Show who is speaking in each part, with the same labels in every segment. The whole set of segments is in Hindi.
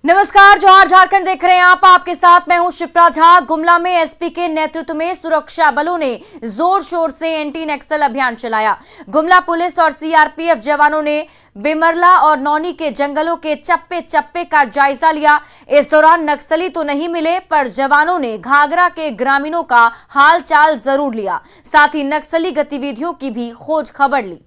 Speaker 1: नमस्कार, जौहर झारखंड देख रहे हैं आप। आपके साथ मैं हूं शिप्रा झा। गुमला में एसपी के नेतृत्व में सुरक्षा बलों ने जोर शोर से एंटी नक्सल अभियान चलाया। गुमला पुलिस और सीआरपीएफ जवानों ने बिमरला और नौनी के जंगलों के चप्पे चप्पे का जायजा लिया। इस दौरान नक्सली तो नहीं मिले, पर जवानों ने घाघरा के ग्रामीणों का हाल चाल जरूर लिया। साथ ही नक्सली गतिविधियों की भी खोज खबर ली।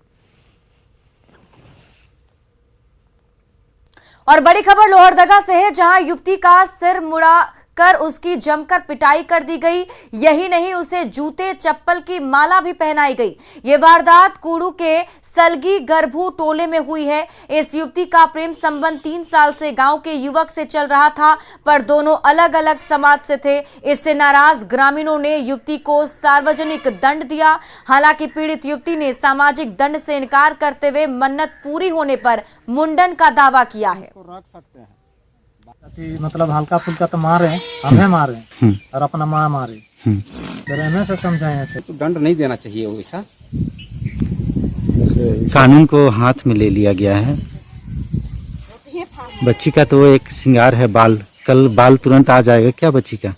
Speaker 1: और बड़ी खबर लोहरदगा से है, जहां युवती का सिर मुड़ा कर उसकी जमकर पिटाई कर दी गई। यही नहीं, उसे जूते चप्पल की माला भी पहनाई गई। ये वारदात कूड़ू के सलगी गर्भू टोले में हुई है। इस युवती का प्रेम संबंध 3 साल से गांव के युवक से चल रहा था, पर दोनों अलग अलग समाज से थे। इससे नाराज ग्रामीणों ने युवती को सार्वजनिक दंड दिया। हालांकि पीड़ित युवती ने सामाजिक दंड से इनकार करते हुए मन्नत पूरी होने पर मुंडन का दावा किया है।
Speaker 2: रख सकते हैं मतलब हल्का फुल्का तो मारे, हमें मारे और अपना माँ मारे, फिर हमें से समझाए
Speaker 3: तो दंड नहीं देना चाहिए वैसा।
Speaker 4: कानून को हाथ में ले लिया गया है। बच्ची का तो एक श्रृंगार है बाल, कल बाल तुरंत आ जाएगा क्या बच्ची का?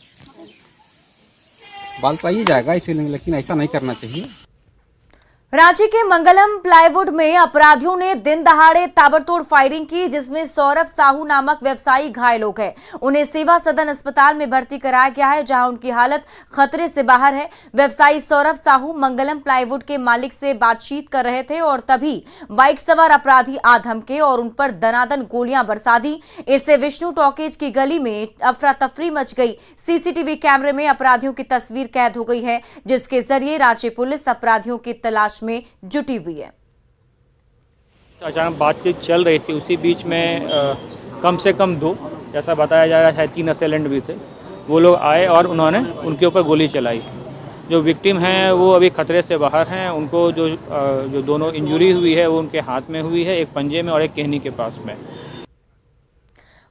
Speaker 3: बाल तो आ ही जाएगा इसीलिए, लेकिन ऐसा नहीं करना चाहिए।
Speaker 1: रांची के मंगलम प्लाईवुड में अपराधियों ने दिन दहाड़े ताबड़तोड़ फायरिंग की, जिसमें सौरभ साहू नामक व्यवसायी घायल हो गए। उन्हें सेवा सदन अस्पताल में भर्ती कराया गया है, जहां उनकी हालत खतरे से बाहर है। व्यवसायी सौरभ साहू मंगलम प्लाईवुड के मालिक से बातचीत कर रहे थे और तभी बाइक सवार अपराधी आ धमके और उन पर दनादन गोलियां बरसा दी। इससे विष्णु टॉकीज की गली में अफरा तफरी मच गई। सीसीटीवी कैमरे में अपराधियों की तस्वीर कैद हो गई है, जिसके जरिए रांची पुलिस अपराधियों की तलाश में जुटी हुई है।
Speaker 5: अचानक बातचीत चल रही थी, उसी बीच में कम से कम 2, जैसा बताया जा रहा है 3 असेलेंट भी थे। वो लोग आए और उन्होंने उनके ऊपर गोली चलाई। जो विक्टिम हैं वो अभी खतरे से बाहर हैं। उनको जो दोनों इंजरी हुई है वो उनके हाथ में हुई है, एक पंजे में और एक कहनी के पास में।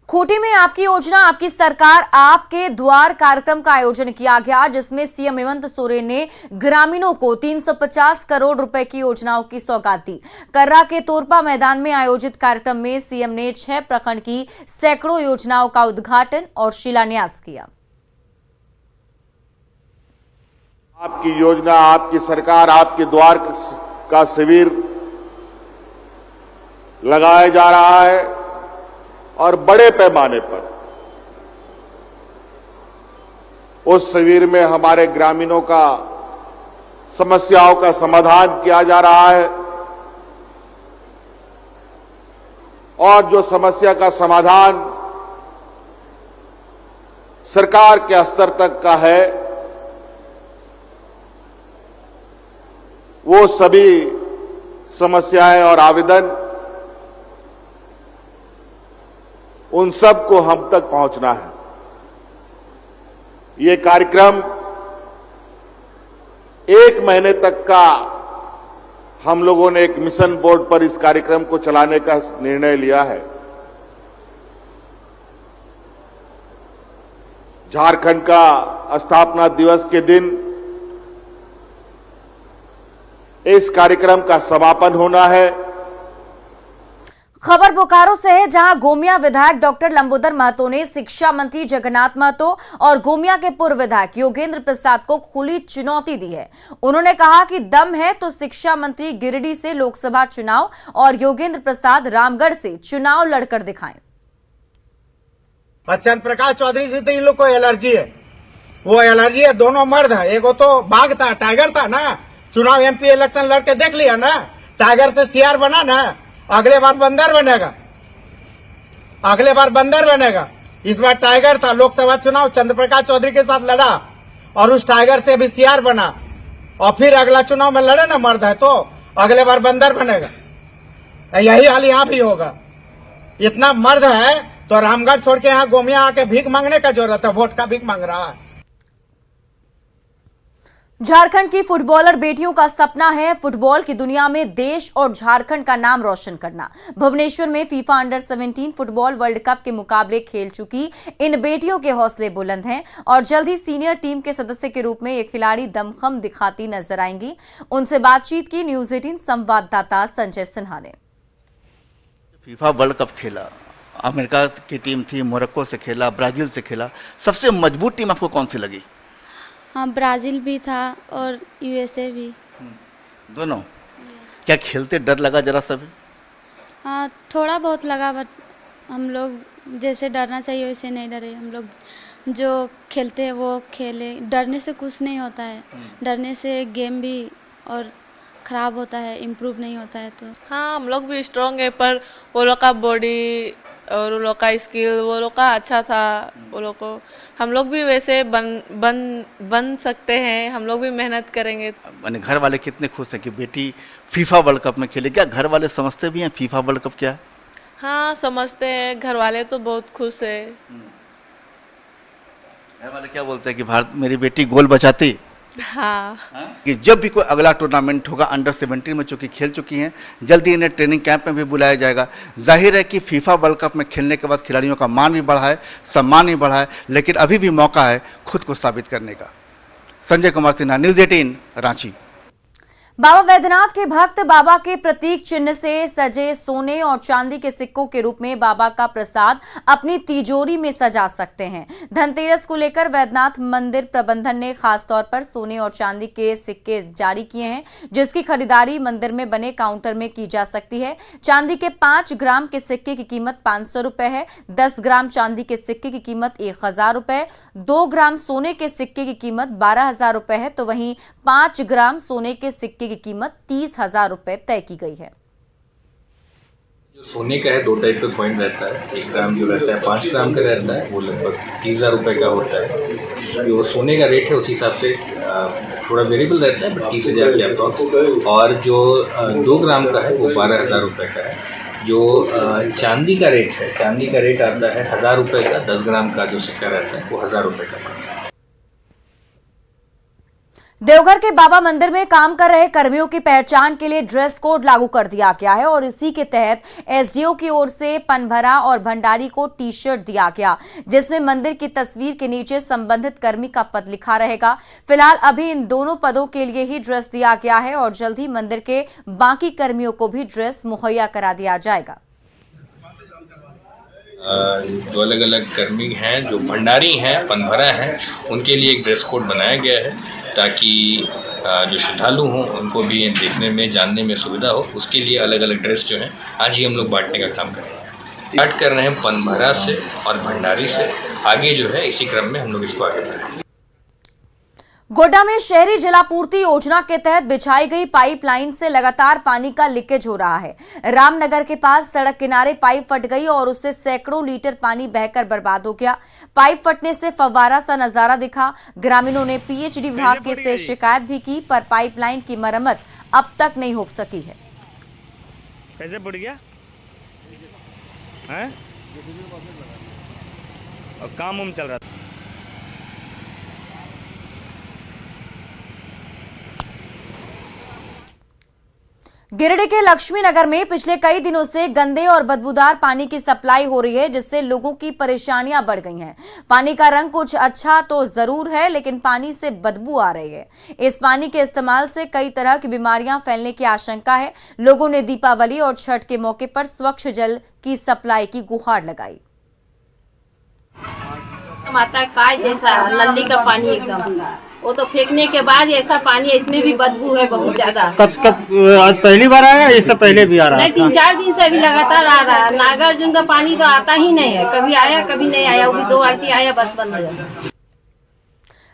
Speaker 1: खूंटी में आपकी योजना आपकी सरकार आपके द्वार कार्यक्रम का आयोजन किया गया, जिसमें सीएम हेमंत सोरेन ने ग्रामीणों को 350 करोड़ रुपए की योजनाओं की सौगात दी। कर्रा के तोरपा मैदान में आयोजित कार्यक्रम में सीएम ने 6 प्रखंड की सैकड़ों योजनाओं का उद्घाटन और शिलान्यास किया।
Speaker 6: आपकी योजना, आपकी सरकार, आपके द्वार का शिविर लगाया जा रहा है और बड़े पैमाने पर उस शिविर में हमारे ग्रामीणों का समस्याओं का समाधान किया जा रहा है। और जो समस्या का समाधान सरकार के स्तर तक का है, वो सभी समस्याएं और आवेदन उन सब को हम तक पहुंचना है। ये कार्यक्रम 1 महीने तक का हम लोगों ने एक मिशन बोर्ड पर इस कार्यक्रम को चलाने का निर्णय लिया है। झारखंड का स्थापना दिवस के दिन इस कार्यक्रम का समापन होना है।
Speaker 1: खबर बोकारो से है, जहां गोमिया विधायक डॉक्टर लंबोदर महतो ने शिक्षा मंत्री जगन्नाथ महतो और गोमिया के पूर्व विधायक योगेंद्र प्रसाद को खुली चुनौती दी है। उन्होंने कहा कि दम है तो शिक्षा मंत्री गिरिडीह से लोकसभा चुनाव और योगेंद्र प्रसाद रामगढ़ से चुनाव लड़कर दिखाएं।
Speaker 7: चंद्र प्रकाश चौधरी से तो इन लोग को एलर्जी है, वो एलर्जी है। दोनों मर्द है, एगो तो बाघ था, टाइगर था ना। चुनाव एमपी इलेक्शन लड़के देख लिया ना, टाइगर से सीआर बना ना, अगले बार बंदर बनेगा, अगले बार बंदर बनेगा। इस बार टाइगर था, लोकसभा चुनाव चंद्र प्रकाश चौधरी के साथ लड़ा और उस टाइगर से भी सीआर बना, और फिर अगला चुनाव में लड़े ना, मर्द है तो अगले बार बंदर बनेगा। यही हाल यहाँ भी होगा। इतना मर्द है तो रामगढ़ छोड़ के यहाँ गोमिया आके भीख मांगने का जरूरत है, वोट का भीख मांग रहा है।
Speaker 1: झारखंड की फुटबॉलर बेटियों का सपना है फुटबॉल की दुनिया में देश और झारखंड का नाम रोशन करना। भुवनेश्वर में FIFA under 17 football world cup के मुकाबले खेल चुकी इन बेटियों के हौसले बुलंद हैं और जल्द ही सीनियर टीम के सदस्य के रूप में ये खिलाड़ी दमखम दिखाती नजर आएंगी। उनसे बातचीत की न्यूज 18 संवाददाता संजय सिन्हा ने।
Speaker 8: फीफा वर्ल्ड कप खेला अमेरिका की टीम थी, मोरक्को से खेला, ब्राज़ील से खेला, सबसे मजबूत टीम आपको कौन सी लगी?
Speaker 9: हाँ, ब्राज़ील भी था और यूएसए भी।
Speaker 8: दोनों? क्या खेलते डर लगा जरा सा भी?
Speaker 9: हाँ, थोड़ा बहुत लगा, बट हम लोग जैसे डरना चाहिए वैसे नहीं डरे। हम लोग जो खेलते हैं वो खेले, डरने से कुछ नहीं होता है। डरने से गेम भी और ख़राब होता है, इम्प्रूव नहीं होता है। तो
Speaker 10: हाँ, हम लोग भी स्ट्रॉन्ग है, पर वो लोग का बॉडी और वो लोग का स्किल वो लोग का अच्छा था। वो लोग को हम लोग भी वैसे बन सकते हैं, हम लोग भी मेहनत करेंगे।
Speaker 8: मैंने घर वाले कितने खुश हैं कि बेटी फीफा वर्ल्ड कप में खेले? क्या घर वाले समझते भी हैं फीफा वर्ल्ड कप क्या है?
Speaker 10: हाँ, समझते हैं, घर वाले तो बहुत खुश है।
Speaker 8: घर वाले क्या बोलते हैं कि भारत मेरी बेटी गोल बचाती?
Speaker 10: हाँ,
Speaker 8: कि जब भी कोई अगला टूर्नामेंट होगा, अंडर 17 में चूंकि खेल चुकी हैं, जल्दी इन्हें ट्रेनिंग कैंप में भी बुलाया जाएगा। जाहिर है कि फीफा वर्ल्ड कप में खेलने के बाद खिलाड़ियों का मान भी बढ़ा है, सम्मान भी बढ़ा है, लेकिन अभी भी मौका है खुद को साबित करने का। संजय कुमार सिन्हा, न्यूज़ 18, रांची।
Speaker 1: बाबा वैद्यनाथ के भक्त बाबा के प्रतीक चिन्ह से सजे सोने और चांदी के सिक्कों के रूप में बाबा का प्रसाद अपनी तिजोरी में सजा सकते हैं। धनतेरस को लेकर वैद्यनाथ मंदिर प्रबंधन ने खास तौर पर सोने और चांदी के सिक्के जारी किए हैं, जिसकी खरीदारी मंदिर में बने काउंटर में की जा सकती है। चांदी के 5 ग्राम के सिक्के की कीमत 500 रुपए है। 10 ग्राम चांदी के सिक्के की कीमत 1000 रुपए, 2 ग्राम सोने के सिक्के की कीमत 12000 रुपए है, तो वहीं 5 ग्राम सोने के सिक्के की कीमत 30,000 रुपए तय की गई है।
Speaker 11: जो सोने का है 2 टाइप का कॉइन रहता है। 1 ग्राम जो रहता है 5 ग्राम का रहता है, वो लगभग 30,000 रुपये का होता है। जो सोने का रेट है उस हिसाब से थोड़ा वेरिएबल रहता है, बट 30,000 के अप्रॉक्स। और जो 2 ग्राम का है वो 12,000 रुपये का है। जो चांदी का रेट है, चांदी का रेट आता है 1,000 रुपये का। 10 ग्राम का जो सिक्का रहता है वो 1,000 रुपये का पड़ता है।
Speaker 1: देवघर के बाबा मंदिर में काम कर रहे कर्मियों की पहचान के लिए ड्रेस कोड लागू कर दिया गया है और इसी के तहत एसडीओ की ओर से पनभरा और भंडारी को टी शर्ट दिया गया, जिसमें मंदिर की तस्वीर के नीचे संबंधित कर्मी का पद लिखा रहेगा। फिलहाल अभी इन दोनों पदों के लिए ही ड्रेस दिया गया है और जल्द ही मंदिर के बाकी कर्मियों को भी ड्रेस मुहैया करा दिया जाएगा।
Speaker 11: जो अलग अलग कर्मी हैं, जो भंडारी हैं, पनभरा हैं, उनके लिए एक ड्रेस कोड बनाया गया है ताकि जो श्रद्धालु हों उनको भी देखने में, जानने में सुविधा हो। उसके लिए अलग अलग ड्रेस जो हैं आज ही हम लोग बांटने का काम कर रहे हैं। स्टार्ट कर रहे हैं पनभरा से और भंडारी से, आगे जो है इसी क्रम में हम लोग इसको आगे बढ़ाएंगे।
Speaker 1: गोड्डा में शहरी जलापूर्ति योजना के तहत बिछाई गई पाइपलाइन से लगातार पानी का लीकेज हो रहा है। रामनगर के पास सड़क किनारे पाइप फट गई और उससे सैकड़ों लीटर पानी बहकर बर्बाद हो गया। पाइप फटने से फव्वारा सा नजारा दिखा। ग्रामीणों ने पीएचडी विभाग के से शिकायत भी की, पर पाइपलाइन की मरम्मत अब तक नहीं हो सकी है।
Speaker 5: कैसे बढ़ गया है? और काम चल रहा था।
Speaker 1: गिरिडीह के लक्ष्मी नगर में पिछले कई दिनों से गंदे और बदबूदार पानी की सप्लाई हो रही है, जिससे लोगों की परेशानियां बढ़ गई हैं। पानी का रंग कुछ अच्छा तो जरूर है, लेकिन पानी से बदबू आ रही है। इस पानी के इस्तेमाल से कई तरह की बीमारियां फैलने की आशंका है। लोगों ने दीपावली और छठ के मौके पर स्वच्छ जल की सप्लाई की गुहार लगाई।
Speaker 12: माता काय जैसा नली का पानी एकदम, वो तो फेंकने के बाद ऐसा पानी, इसमें भी बदबू है बहुत ज्यादा।
Speaker 2: कब आज पहली बार आया? इससे पहले भी आ रहा है?
Speaker 12: 3-4 दिन से अभी लगातार आ रहा है। नागार्जुन का पानी तो आता ही नहीं है, कभी आया कभी नहीं आया। वो भी 2 बाल्टी आया, बस बंद हो जाता।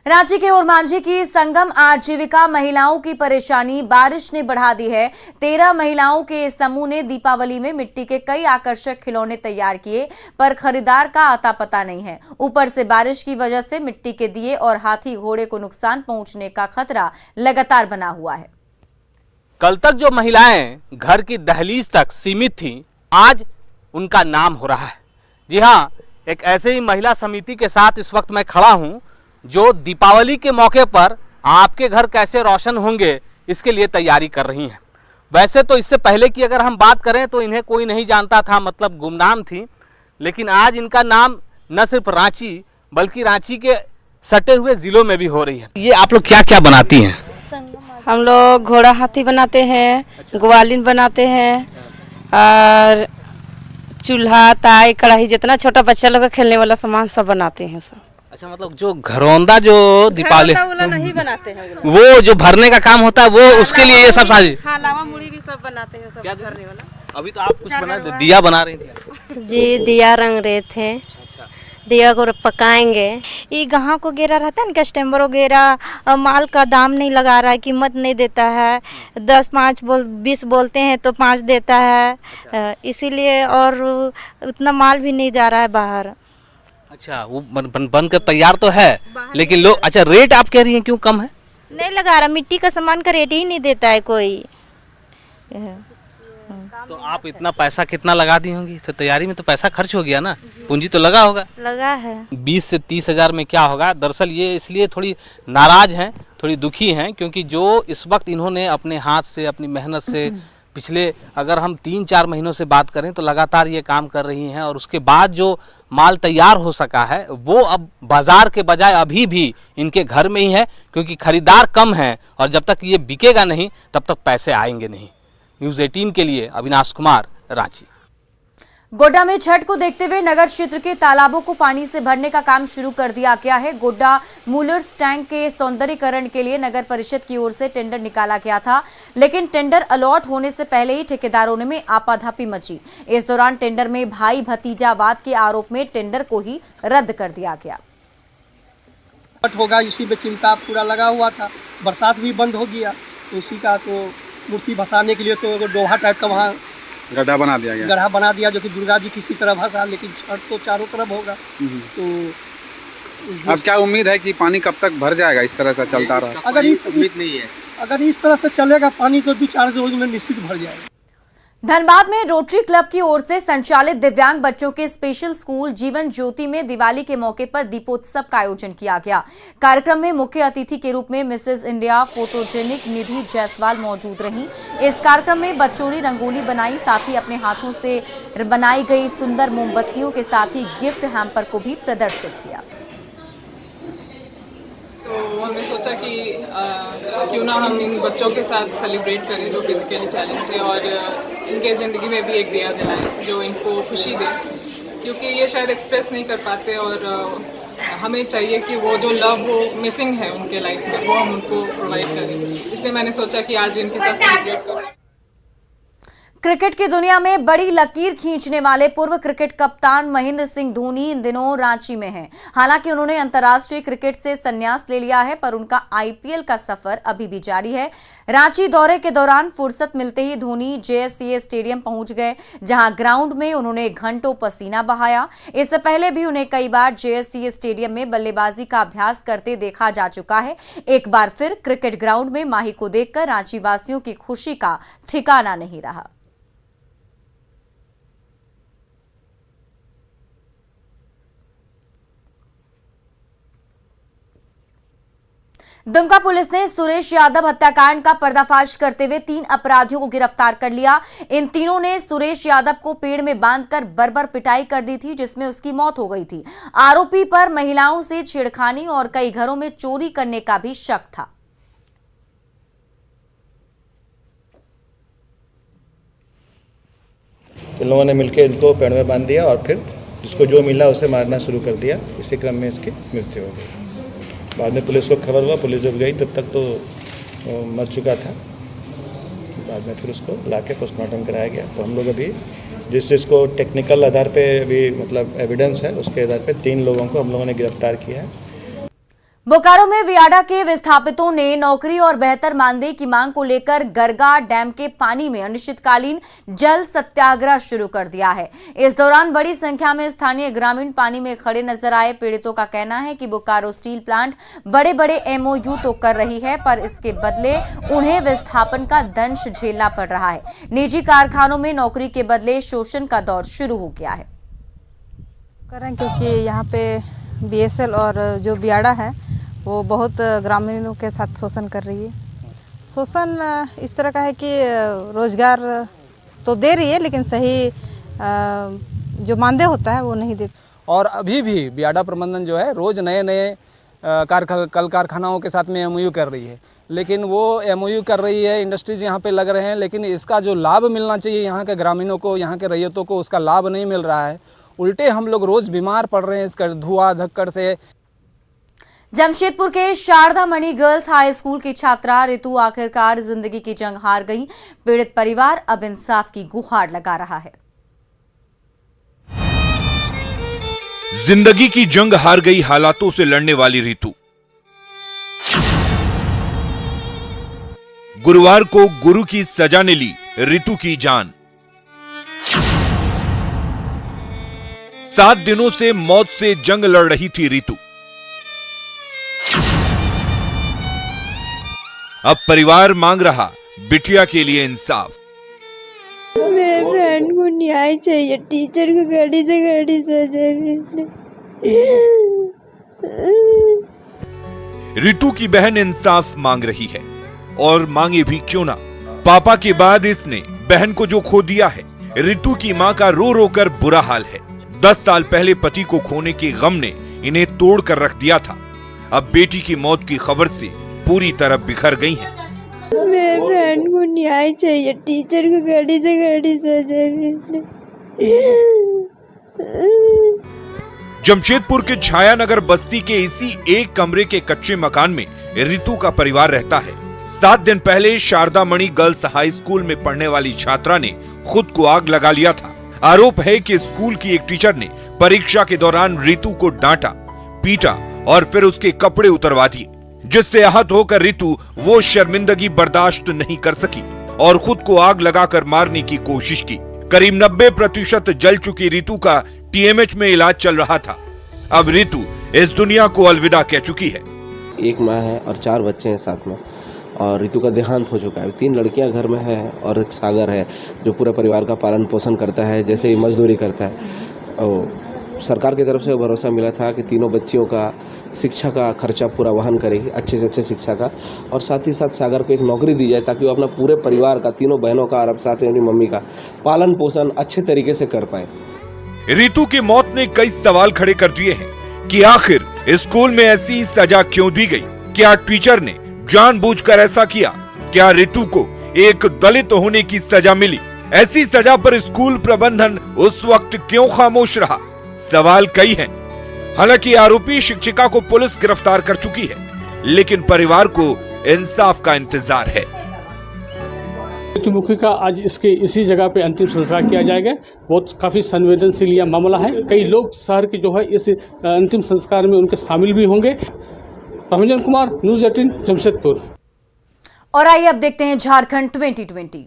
Speaker 1: रांची के ओरमांझी की संगम आजीविका महिलाओं की परेशानी बारिश ने बढ़ा दी है। 13 महिलाओं के समूह ने दीपावली में मिट्टी के कई आकर्षक खिलौने तैयार किए, पर खरीदार का आता पता नहीं है। ऊपर से बारिश की वजह से मिट्टी के दिए और हाथी घोड़े को नुकसान पहुंचने का खतरा लगातार बना हुआ है।
Speaker 13: कल तक जो महिलाएं घर की दहलीज तक सीमित थीं, आज उनका नाम हो रहा है। जी हाँ, एक ऐसे ही महिला समिति के साथ इस वक्त मैं खड़ा हूं, जो दीपावली के मौके पर आपके घर कैसे रोशन होंगे इसके लिए तैयारी कर रही हैं। वैसे तो इससे पहले की अगर हम बात करें तो इन्हें कोई नहीं जानता था, मतलब गुमनाम थी, लेकिन आज इनका नाम न सिर्फ रांची बल्कि रांची के सटे हुए जिलों में भी हो रही है। ये आप लोग क्या क्या बनाती हैं?
Speaker 14: हम लोग घोड़ा हाथी बनाते हैं, ग्वालिन बनाते हैं और चूल्हा ताई कढ़ाई जितना छोटा बच्चा लोग का खेलने वाला सामान सब बनाते हैं सब।
Speaker 13: अच्छा, मतलब जो घरौंदा जो दीपावली
Speaker 14: वाला नहीं बनाते हैं,
Speaker 13: वो जो भरने का काम होता है वो उसके लिए ये सब साजी।
Speaker 14: हाँ, लावा मुड़ी भी सब बनाते हैं सब भरने वाला।
Speaker 13: अभी तो आप कुछ बना दिया बना रही थी
Speaker 14: जी, दिया रंग रहे थे। दिया को पकाएंगे। ये ग्राहक वगैरह रहता है ना, कस्टमर वगैरह माल का दाम नहीं लगा रहा है, कीमत नहीं देता है। 20 बोलते हैं तो 5 देता है, इसीलिए और उतना माल भी नहीं जा रहा है बाहर।
Speaker 13: अच्छा, वो बन कर तैयार तो है लेकिन लोग, अच्छा रेट आप कह रही हैं क्यों कम है?
Speaker 14: नहीं लगा रहा, मिट्टी का सामान का रेट ही नहीं देता है कोई।
Speaker 13: तो आप इतना पैसा कितना लगा दी होंगी? तो तैयारी में तो पैसा खर्च हो गया ना, पूंजी तो लगा होगा।
Speaker 14: लगा है
Speaker 13: 20 से 30 हजार में क्या होगा। दरअसल ये इसलिए थोड़ी नाराज हैं, थोड़ी दुखी हैं, क्योंकि जो इस वक्त इन्होंने अपने हाथ से अपनी मेहनत से पिछले अगर हम 3-4 महीनों से बात करें तो लगातार ये काम कर रही हैं, और उसके बाद जो माल तैयार हो सका है वो अब बाजार के बजाय अभी भी इनके घर में ही है, क्योंकि खरीदार कम हैं और जब तक ये बिकेगा नहीं तब तक पैसे आएंगे नहीं। न्यूज़ 18 के लिए अविनाश कुमार, रांची।
Speaker 1: गोड्डा में छठ को देखते हुए नगर क्षेत्र के तालाबों को पानी से भरने का काम शुरू कर दिया गया है। गोड्डा मूलर्स टैंक के सौंदर्यीकरण के लिए नगर परिषद की ओर से टेंडर निकाला गया था, लेकिन टेंडर अलॉट होने से पहले ही ठेकेदारों में आपाधापी मची। इस दौरान टेंडर में भाई भतीजावाद के आरोप में टेंडर को ही रद्द कर दिया गया।
Speaker 15: होगा इसी में चिंता पूरा लगा हुआ था, बरसात भी बंद हो गया तो उसी का तो मूर्ति भसाने के लिए तो डोहा टाइप का वहाँ
Speaker 3: गड्ढा बना दिया गया,
Speaker 15: गड्ढा बना दिया जो कि दुर्गा जी किसी तरह भसा, लेकिन छठ तो चारों तरफ होगा। तो
Speaker 3: अब क्या उम्मीद है कि पानी कब तक भर जाएगा? इस तरह से चलता रहा
Speaker 15: अगर इस तरह से चलेगा पानी तो 2-4 रोज में निश्चित भर जाएगा।
Speaker 1: धनबाद में रोटरी क्लब की ओर से संचालित दिव्यांग बच्चों के स्पेशल स्कूल जीवन ज्योति में दिवाली के मौके पर दीपोत्सव का आयोजन किया गया। कार्यक्रम में मुख्य अतिथि के रूप में मिसेस इंडिया फोटोजेनिक निधि जायसवाल मौजूद रहीं। इस कार्यक्रम में बच्चों ने रंगोली बनाई, साथ ही अपने हाथों से बनाई गई सुंदर मोमबत्तियों के साथ ही गिफ्ट हैम्पर को भी प्रदर्शित किया।
Speaker 16: तो हमने सोचा कि क्यों ना हम इन बच्चों के साथ सेलिब्रेट करें जो फिजिकली चैलेंज है, और इनके ज़िंदगी में भी एक दिया जलाएं जो इनको खुशी दे, क्योंकि ये शायद एक्सप्रेस नहीं कर पाते और हमें चाहिए कि वो जो लव वो मिसिंग है उनके लाइफ में वो हम उनको प्रोवाइड करें। इसलिए मैंने सोचा कि आज इनके साथ सेलिब्रेट करें।
Speaker 1: क्रिकेट की दुनिया में बड़ी लकीर खींचने वाले पूर्व क्रिकेट कप्तान महेंद्र सिंह धोनी इन दिनों रांची में हैं। हालांकि उन्होंने अंतर्राष्ट्रीय क्रिकेट से संन्यास ले लिया है, पर उनका आईपीएल का सफर अभी भी जारी है। रांची दौरे के दौरान फुर्सत मिलते ही धोनी जेएससीए स्टेडियम पहुंच गए, जहां ग्राउंड में उन्होंने घंटों पसीना बहाया। इससे पहले भी उन्हें कई बार जेएससीए स्टेडियम में बल्लेबाजी का अभ्यास करते देखा जा चुका है। एक बार फिर क्रिकेट ग्राउंड में माही को देखकर रांची वासियों की खुशी का ठिकाना नहीं रहा। दुमका पुलिस ने सुरेश यादव हत्याकांड का पर्दाफाश करते हुए 3 अपराधियों को गिरफ्तार कर लिया। इन तीनों ने सुरेश यादव को पेड़ में बांधकर बर्बर पिटाई कर दी थी, जिसमें उसकी मौत हो गई थी। आरोपी पर महिलाओं से छेड़खानी और कई घरों में चोरी करने का भी शक था।
Speaker 17: इन लोगों ने मिलकर इनको पेड़ में बांध दिया और फिर जिसको जो मिला उसे मारना शुरू कर दिया। इसी क्रम में इसकी मृत्यु हो गई। बाद में पुलिस को खबर हुआ, पुलिस जब गई तब तक तो मर चुका था। बाद में फिर उसको लाके पोस्टमार्टम कराया गया। तो हम लोग अभी जिस चीज़ टेक्निकल आधार पे अभी मतलब एविडेंस है उसके आधार पे 3 लोगों को हम लोगों ने गिरफ्तार किया है।
Speaker 1: बोकारो में वियाडा के विस्थापितों ने नौकरी और बेहतर मानदेय की मांग को लेकर गरगा डैम के पानी में अनिश्चितकालीन जल सत्याग्रह शुरू कर दिया है। इस दौरान बड़ी संख्या में स्थानीय ग्रामीण पानी में खड़े नजर आए। पीड़ितों का कहना है कि बोकारो स्टील प्लांट बड़े बड़े एमओयू तो कर रही है, पर इसके बदले उन्हें विस्थापन का दंश झेलना पड़ रहा है। निजी कारखानों में नौकरी के बदले शोषण का दौर शुरू हो गया है।
Speaker 18: क्योंकि यहाँ पे बीएसएल और जो वियाडा है वो बहुत ग्रामीणों के साथ शोषण कर रही है। शोषण इस तरह का है कि रोजगार तो दे रही है लेकिन सही जो मानदेय होता है वो नहीं देती।
Speaker 3: और अभी भी वियाडा प्रबंधन जो है रोज़ नए नए
Speaker 19: कल कारखानाओं के साथ में MOU कर रही है, लेकिन वो MOU कर रही है, इंडस्ट्रीज यहाँ पे लग रहे हैं, लेकिन इसका जो लाभ मिलना चाहिए यहाँ के ग्रामीणों को, यहाँ के रैयतों को, उसका लाभ नहीं मिल रहा है। उल्टे हम लोग रोज़ बीमार पड़ रहे हैं इसका धुआं धक्कड़ से।
Speaker 1: जमशेदपुर के शारदा मणि गर्ल्स हाई स्कूल की छात्रा रितु आखिरकार जिंदगी की जंग हार गई। पीड़ित परिवार अब इंसाफ की गुहार लगा रहा है।
Speaker 20: जिंदगी की जंग हार गई हालातों से लड़ने वाली रितु। गुरुवार को गुरु की सजा ने ली रितु की जान। 7 दिनों से मौत से जंग लड़ रही थी रितु। अब परिवार मांग रहा बिटिया के लिए इंसाफ।
Speaker 21: मेरे बहन को न्याय चाहिए, टीचर को गाड़ी से सजा।
Speaker 20: रितु की बहन इंसाफ मांग रही है, और मांगे भी क्यों ना। पापा के बाद इसने बहन को जो खो दिया है, रितु की मां का रो रो कर बुरा हाल है। 10 साल पहले पति को खोने के गम ने इन्हें तोड़ कर रख दिया था। अब बेटी की मौत की खबर से पूरी तरह बिखर गई हैं।
Speaker 21: मेरे बहन को न्याय चाहिए, टीचर को गाड़ी से सजा।
Speaker 20: जमशेदपुर के छायानगर बस्ती के इसी एक कमरे के कच्चे मकान में रितु का परिवार रहता है। 7 दिन पहले शारदा मणि गर्ल्स हाई स्कूल में पढ़ने वाली छात्रा ने खुद को आग लगा लिया था। आरोप है कि स्कूल की एक टीचर ने परीक्षा के दौरान रितु को डांटा, पीटा और फिर उसके कपड़े उतरवा दिए, जिससे आहत होकर रितु वो शर्मिंदगी बर्दाश्त नहीं कर सकी और खुद को आग लगाकर मारने की कोशिश की। करीब 90% जल चुकी रितु का TMH में इलाज चल रहा था। अब रितु इस दुनिया को अलविदा कह चुकी है।
Speaker 22: एक माँ है और 4 बच्चे हैं साथ में, और रितु का देहांत हो चुका है। 3 लड़कियां घर में है और एक सागर है जो पूरे परिवार का पालन पोषण करता है, जैसे ही मजदूरी करता है। और सरकार की तरफ से भरोसा मिला था कि तीनों बच्चियों का शिक्षा का खर्चा पूरा वहन करेगी, अच्छे से अच्छे शिक्षा का, और साथ ही साथ सागर को एक नौकरी दी जाए ताकि वो अपना पूरे परिवार का, तीनों बहनों का और साथ में अपनी मम्मी का पालन पोषण अच्छे तरीके से कर पाए।
Speaker 20: रितु की मौत ने कई सवाल खड़े कर दिए हैं कि आखिर स्कूल में ऐसी सजा क्यों दी गई? क्या टीचर ने जानबूझकर ऐसा किया? क्या रितु को एक दलित होने की सजा मिली? ऐसी सजा पर स्कूल प्रबंधन उस वक्त क्यों खामोश रहा? सवाल कई हैं। हालांकि आरोपी शिक्षिका को पुलिस गिरफ्तार कर चुकी है, लेकिन परिवार को इंसाफ का इंतजार है।
Speaker 23: मृत्युमुखी का आज इसके इसी जगह पे अंतिम संस्कार किया जाएगा। बहुत काफी संवेदनशील यह मामला है। कई लोग शहर के जो है इस अंतिम संस्कार में उनके शामिल भी होंगे। प्रभंजन कुमार, न्यूज़ 18 जमशेदपुर।
Speaker 1: और आइए अब देखते हैं झारखंड 2020।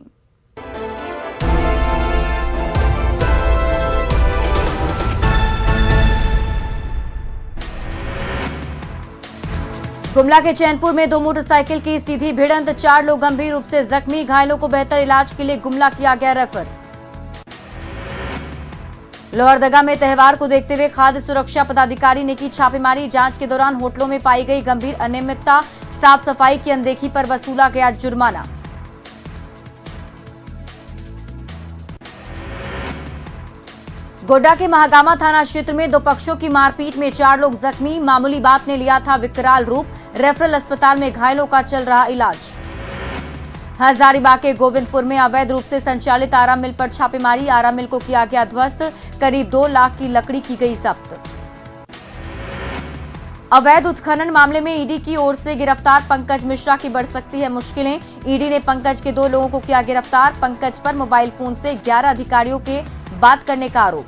Speaker 1: गुमला के चैनपुर में 2 मोटरसाइकिल की सीधी भिड़ंत, 4 लोग गंभीर रूप से जख्मी, घायलों को बेहतर इलाज के लिए गुमला किया गया रेफर। लोहरदगा में त्योहार को देखते हुए खाद्य सुरक्षा पदाधिकारी ने की छापेमारी, जांच के दौरान होटलों में पाई गई गंभीर अनियमितता, साफ सफाई की अनदेखी पर वसूला गया जुर्माना। गोड्डा के महागामा थाना क्षेत्र में 2 पक्षों की मारपीट में 4 लोग जख्मी, मामूली बात ने लिया था विकराल रूप, रेफरल अस्पताल में घायलों का चल रहा इलाज। हजारीबाग के गोविंदपुर में अवैध रूप से संचालित आरा मिल पर छापेमारी, आरा मिल को किया गया ध्वस्त, करीब 2 लाख की लकड़ी की गई जब्त। अवैध उत्खनन मामले में ईडी की ओर से गिरफ्तार पंकज मिश्रा की बढ़ सकती है मुश्किलें, ईडी ने पंकज के 2 लोगों को किया गिरफ्तार, पंकज पर मोबाइल फोन से 11 अधिकारियों के बात करने का आरोप।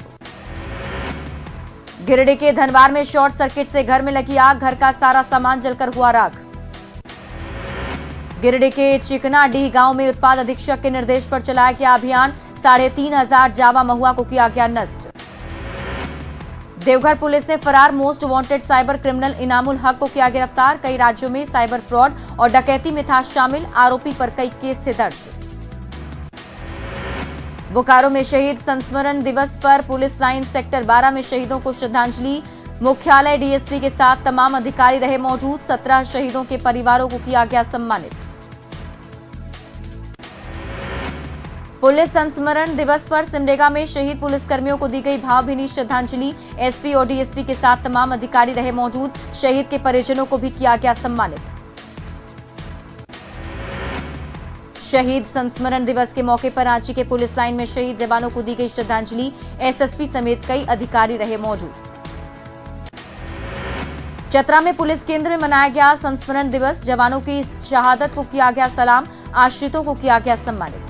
Speaker 1: गिरिडीह के धनवार में शॉर्ट सर्किट से घर में लगी आग, घर का सारा सामान जलकर हुआ राख। गिरिडीह के चिकनाडीह गांव में उत्पाद अधीक्षक के निर्देश पर चलाया गया अभियान, 3,500 जावा महुआ को किया गया नष्ट। देवघर पुलिस ने फरार most wanted cyber criminal Inamul हक को किया गिरफ्तार, कई राज्यों में साइबर फ्रॉड और डकैती में था शामिल, आरोपी पर कई केस थे दर्ज। बोकारो में शहीद संस्मरण दिवस पर पुलिस लाइन सेक्टर 12 में शहीदों को श्रद्धांजलि, मुख्यालय डीएसपी के साथ तमाम अधिकारी रहे मौजूद, 17 शहीदों के परिवारों को किया गया सम्मानित। पुलिस संस्मरण दिवस पर सिमडेगा में शहीद पुलिसकर्मियों को दी गई भावभीनी श्रद्धांजलि। एसपी और डीएसपी के साथ तमाम अधिकारी रहे मौजूद। शहीद के परिजनों को भी किया गया सम्मानित। शहीद संस्मरण दिवस के मौके पर रांची के पुलिस लाइन में शहीद जवानों को दी गई श्रद्धांजलि। एसएसपी समेत कई अधिकारी रहे मौजूद। चतरा में पुलिस केंद्र में मनाया गया संस्मरण दिवस। जवानों की शहादत को किया गया सलाम, आश्रितों को किया गया सम्मानित।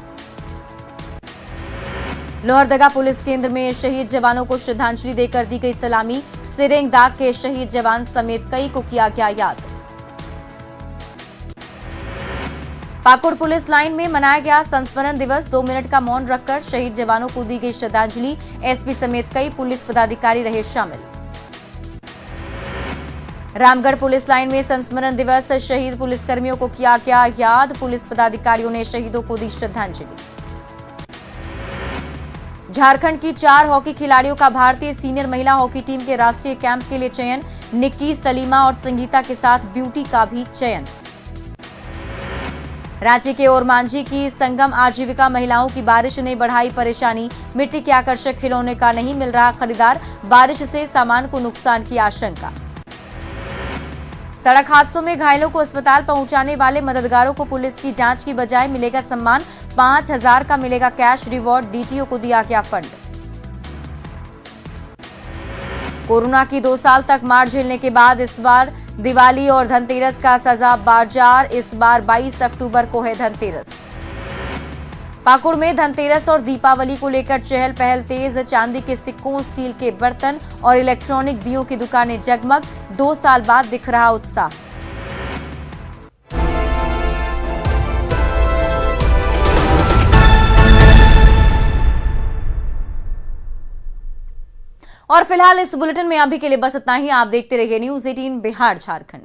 Speaker 1: लोहरदगा पुलिस केंद्र में शहीद जवानों को श्रद्धांजलि देकर दी गई सलामी। सिरेंग दाग के शहीद जवान समेत कई को किया गया याद। पाकुड़ पुलिस लाइन में मनाया गया संस्मरण दिवस। 2 मिनट का मौन रखकर शहीद जवानों को दी गई श्रद्धांजलि। एसपी समेत कई पुलिस पदाधिकारी रहे शामिल। रामगढ़ पुलिस लाइन में संस्मरण दिवस। शहीद पुलिसकर्मियों को किया गया याद। पुलिस पदाधिकारियों ने शहीदों को दी श्रद्धांजलि। झारखंड की 4 हॉकी खिलाड़ियों का भारतीय सीनियर महिला हॉकी टीम के राष्ट्रीय कैंप के लिए चयन। निक्की, सलीमा और संगीता के साथ ब्यूटी का भी चयन। रांची के ओरमांझी की संगम आजीविका महिलाओं की बारिश ने बढ़ाई परेशानी। मिट्टी के आकर्षक खिलौने का नहीं मिल रहा खरीदार। बारिश से सामान को नुकसान की आशंका। सड़क हादसों में घायलों को अस्पताल पहुंचाने वाले मददगारों को पुलिस की जांच की बजाय मिलेगा सम्मान। 5,000 का मिलेगा कैश रिवॉर्ड। डीटीओ को दिया गया फंड। कोरोना की 2 साल तक मार झेलने के बाद इस बार दिवाली और धनतेरस का सजा बाजार। इस बार 22 अक्टूबर को है धनतेरस। पाकुड़ में धनतेरस और दीपावली को लेकर चहल पहल तेज। चांदी के सिक्कों, स्टील के बर्तन और इलेक्ट्रॉनिक दियों की दुकानें जगमग। 2 साल बाद दिख रहा उत्साह। और फिलहाल इस बुलेटिन में अभी के लिए बस इतना ही। आप देखते रहिए न्यूज़ 18 बिहार झारखंड।